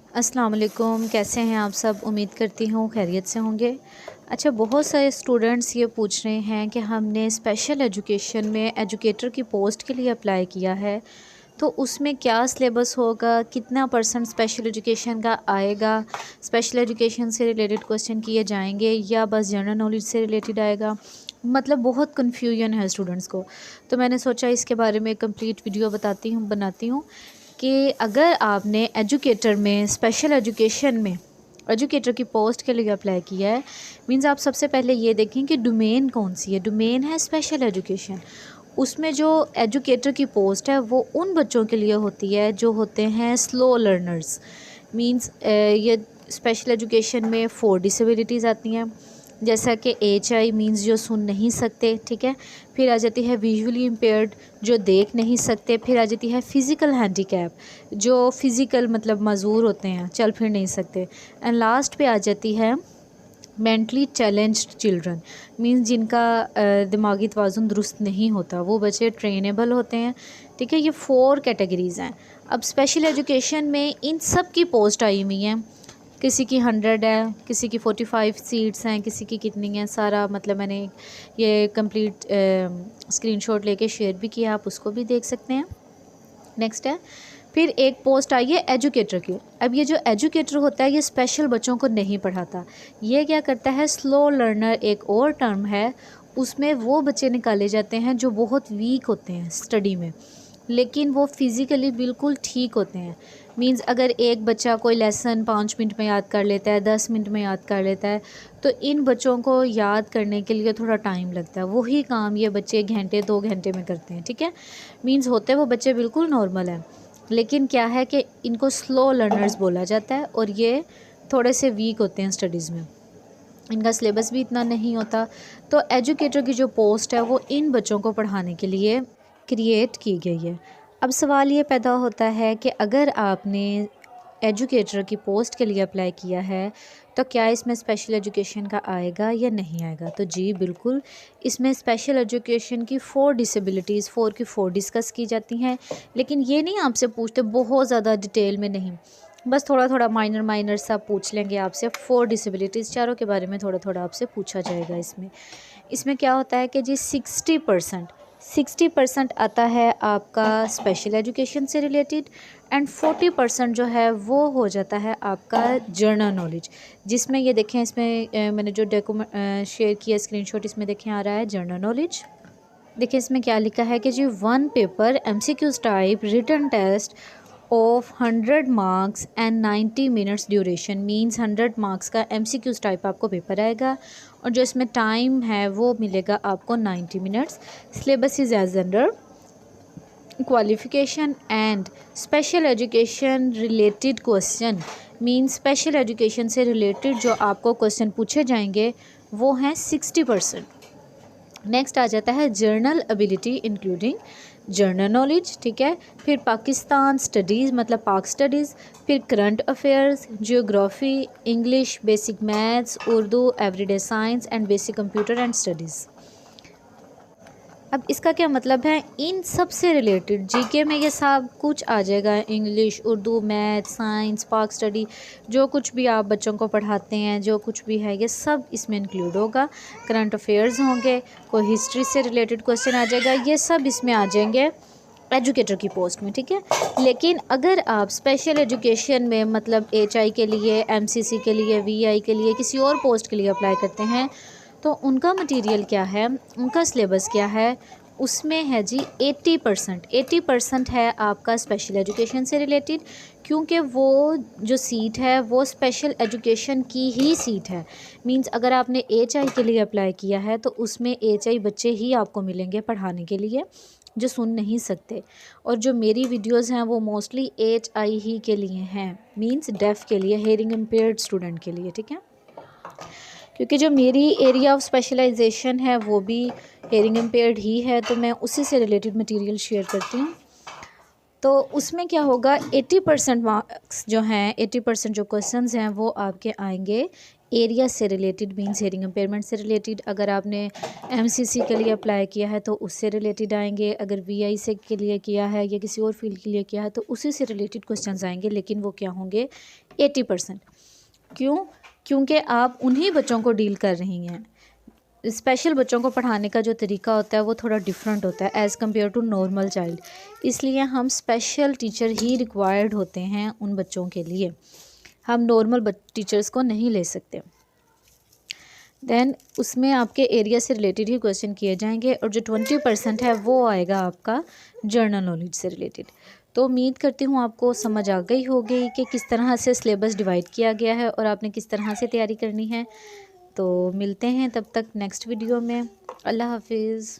अस्सलाम वालेकुम, कैसे हैं आप सब। उम्मीद करती हूँ खैरियत से होंगे। अच्छा, बहुत सारे स्टूडेंट्स ये पूछ रहे हैं कि हमने स्पेशल एजुकेशन में एजुकेटर की पोस्ट के लिए अप्लाई किया है, तो उसमें क्या सिलेबस होगा, कितना परसेंट स्पेशल एजुकेशन का आएगा, स्पेशल एजुकेशन से रिलेटेड क्वेश्चन किए जाएंगे या बस जनरल नॉलेज से रिलेटेड आएगा। मतलब बहुत कन्फ्यूजन है स्टूडेंट्स को। तो मैंने सोचा इसके बारे में कंप्लीट वीडियो बनाती हूँ कि अगर आपने एजुकेटर में स्पेशल एजुकेशन में एजुकेटर की पोस्ट के लिए अप्लाई किया है, मींस आप सबसे पहले ये देखें कि डोमेन कौन सी है। डोमेन है स्पेशल एजुकेशन। उसमें जो एजुकेटर की पोस्ट है वो उन बच्चों के लिए होती है जो होते हैं स्लो लर्नर्स। मींस ये स्पेशल एजुकेशन में 4 डिसेबिलिटीज़ आती हैं, जैसा कि HI मींस जो सुन नहीं सकते, ठीक है। फिर आ जाती है विजुअली इम्पेयर्ड, जो देख नहीं सकते। फिर आ जाती है फ़िज़िकल हैंडीकैप, जो फ़िज़िकल मतलब मजूर होते हैं, चल फिर नहीं सकते। एंड लास्ट पे आ जाती है मेंटली चैलेंज्ड चिल्ड्रन, मींस जिनका दिमागी तवाज़ुन दुरुस्त नहीं होता, वो बच्चे ट्रेनेबल होते हैं, ठीक है। ये 4 कैटेगरीज़ हैं। अब स्पेशल एजुकेशन में इन सब की पोस्ट आई हुई हैं। किसी की 100 है, किसी की 45 सीट्स हैं, किसी की कितनी हैं, सारा मतलब मैंने ये कंप्लीट स्क्रीनशॉट लेके शेयर भी किया, आप उसको भी देख सकते हैं। नेक्स्ट है, फिर एक पोस्ट आई है एजुकेटर की। अब ये जो एजुकेटर होता है ये स्पेशल बच्चों को नहीं पढ़ाता। ये क्या करता है, स्लो लर्नर एक और टर्म है, उसमें वो बच्चे निकाले जाते हैं जो बहुत वीक होते हैं स्टडी में, लेकिन वो फिज़िकली बिल्कुल ठीक होते हैं। मींस अगर एक बच्चा कोई लेसन 5 मिनट में याद कर लेता है, 10 मिनट में याद कर लेता है, तो इन बच्चों को याद करने के लिए थोड़ा टाइम लगता है। वही काम ये बच्चे घंटे 2 घंटे में करते हैं, ठीक है। मींस होते वो बच्चे बिल्कुल नॉर्मल हैं, लेकिन क्या है कि इनको स्लो लर्नर्स बोला जाता है और ये थोड़े से वीक होते हैं स्टडीज़ में, इनका सिलेबस भी इतना नहीं होता। तो एजुकेटर की जो पोस्ट है वो इन बच्चों को पढ़ाने के लिए क्रिएट की गई है। अब सवाल ये पैदा होता है कि अगर आपने एजुकेटर की पोस्ट के लिए अप्लाई किया है तो क्या इसमें स्पेशल एजुकेशन का आएगा या नहीं आएगा। तो जी बिल्कुल, इसमें स्पेशल एजुकेशन की 4 डिसेबिलिटीज़ 4 की 4 डिस्कस की जाती हैं, लेकिन ये नहीं आपसे पूछते बहुत ज़्यादा डिटेल में नहीं, बस थोड़ा थोड़ा माइनर सा पूछ लेंगे आपसे। 4 डिसेबिलिटीज़ चारों के बारे में थोड़ा थोड़ा आपसे पूछा जाएगा। इसमें इसमें क्या होता है कि जी 60% आता है आपका स्पेशल एजुकेशन से रिलेटेड, एंड 40% जो है वो हो जाता है आपका जर्नल नॉलेज, जिसमें ये देखें, इसमें मैंने जो डॉक्यूमेंट शेयर किया स्क्रीनशॉट, इसमें देखें आ रहा है जर्नल नॉलेज। देखिए इसमें क्या लिखा है कि G 1 paper MCQs type written test of 100 marks and 90 minutes duration, means 100 marks का MCQs टाइप आपको पेपर आएगा और जो इसमें टाइम है वो मिलेगा आपको 90 minutes. Syllabus is as under qualification and special education related question, means special education से रिलेटेड जो आपको क्वेश्चन पूछे जाएंगे वो हैं 60%। नेक्स्ट आ जाता है journal ability including general knowledge, ठीक है। फिर पाकिस्तान स्टडीज़ मतलब पाक स्टडीज़, फिर current affairs, geography, English, basic maths, Urdu, everyday science and basic computer and studies. अब इसका क्या मतलब है, इन सब से रिलेटेड जीके में ये सब कुछ आ जाएगा। इंग्लिश, उर्दू, मैथ, साइंस, पाक स्टडी, जो कुछ भी आप बच्चों को पढ़ाते हैं, जो कुछ भी है ये सब इसमें इंक्लूड होगा। करंट अफेयर्स होंगे, कोई हिस्ट्री से रिलेटेड क्वेश्चन आ जाएगा, ये सब इसमें आ जाएंगे एजुकेटर की पोस्ट में, ठीक है। लेकिन अगर आप स्पेशल एजुकेशन में मतलब HI के लिए, MCC के लिए, VI के लिए, किसी और पोस्ट के लिए अप्लाई करते हैं, तो उनका मटेरियल क्या है, उनका सिलेबस क्या है, उसमें है जी 80% है आपका स्पेशल एजुकेशन से रिलेटेड, क्योंकि वो जो सीट है वो स्पेशल एजुकेशन की ही सीट है। मींस अगर आपने HI के लिए अप्लाई किया है तो उसमें HI बच्चे ही आपको मिलेंगे पढ़ाने के लिए जो सुन नहीं सकते, और जो मेरी वीडियोस हैं वो मोस्टली HI ही के लिए हैं, मींस डेफ़ के लिए, हेयरिंग इम्पेयर्ड स्टूडेंट के लिए, ठीक है। क्योंकि जो मेरी एरिया ऑफ स्पेशलाइजेशन है वो भी हेयरिंग इम्पेयर्ड ही है, तो मैं उसी से रिलेटेड मटेरियल शेयर करती हूँ। तो उसमें क्या होगा, 80% मार्क्स जो हैं, 80% जो क्वेश्चंस हैं वो आपके आएंगे एरिया से रिलेटेड, मीन्स हेयरिंग इम्पेयरमेंट से रिलेटेड। अगर आपने एमसीसी के लिए अप्लाई किया है तो उससे रिलेटेड आएंगे, अगर वीआई से के लिए किया है या किसी और फील्ड के लिए किया है तो उसी से रिलेटेड क्वेश्चंस आएंगे, लेकिन वो क्या होंगे, 80%। क्यों? क्योंकि आप उन्हीं बच्चों को डील कर रही हैं। स्पेशल बच्चों को पढ़ाने का जो तरीका होता है वो थोड़ा डिफरेंट होता है as compare to normal child, इसलिए हम स्पेशल टीचर ही रिक्वायर्ड होते हैं उन बच्चों के लिए, हम नॉर्मल टीचर्स को नहीं ले सकते। देन उसमें आपके एरिया से रिलेटेड ही क्वेश्चन किए जाएंगे और जो 20% है वो आएगा आपका जर्नल नॉलेज से रिलेटेड। तो उम्मीद करती हूँ आपको समझ आ गई होगी कि किस तरह से सिलेबस डिवाइड किया गया है और आपने किस तरह से तैयारी करनी है। तो मिलते हैं तब तक नेक्स्ट वीडियो में। अल्लाह हाफिज़।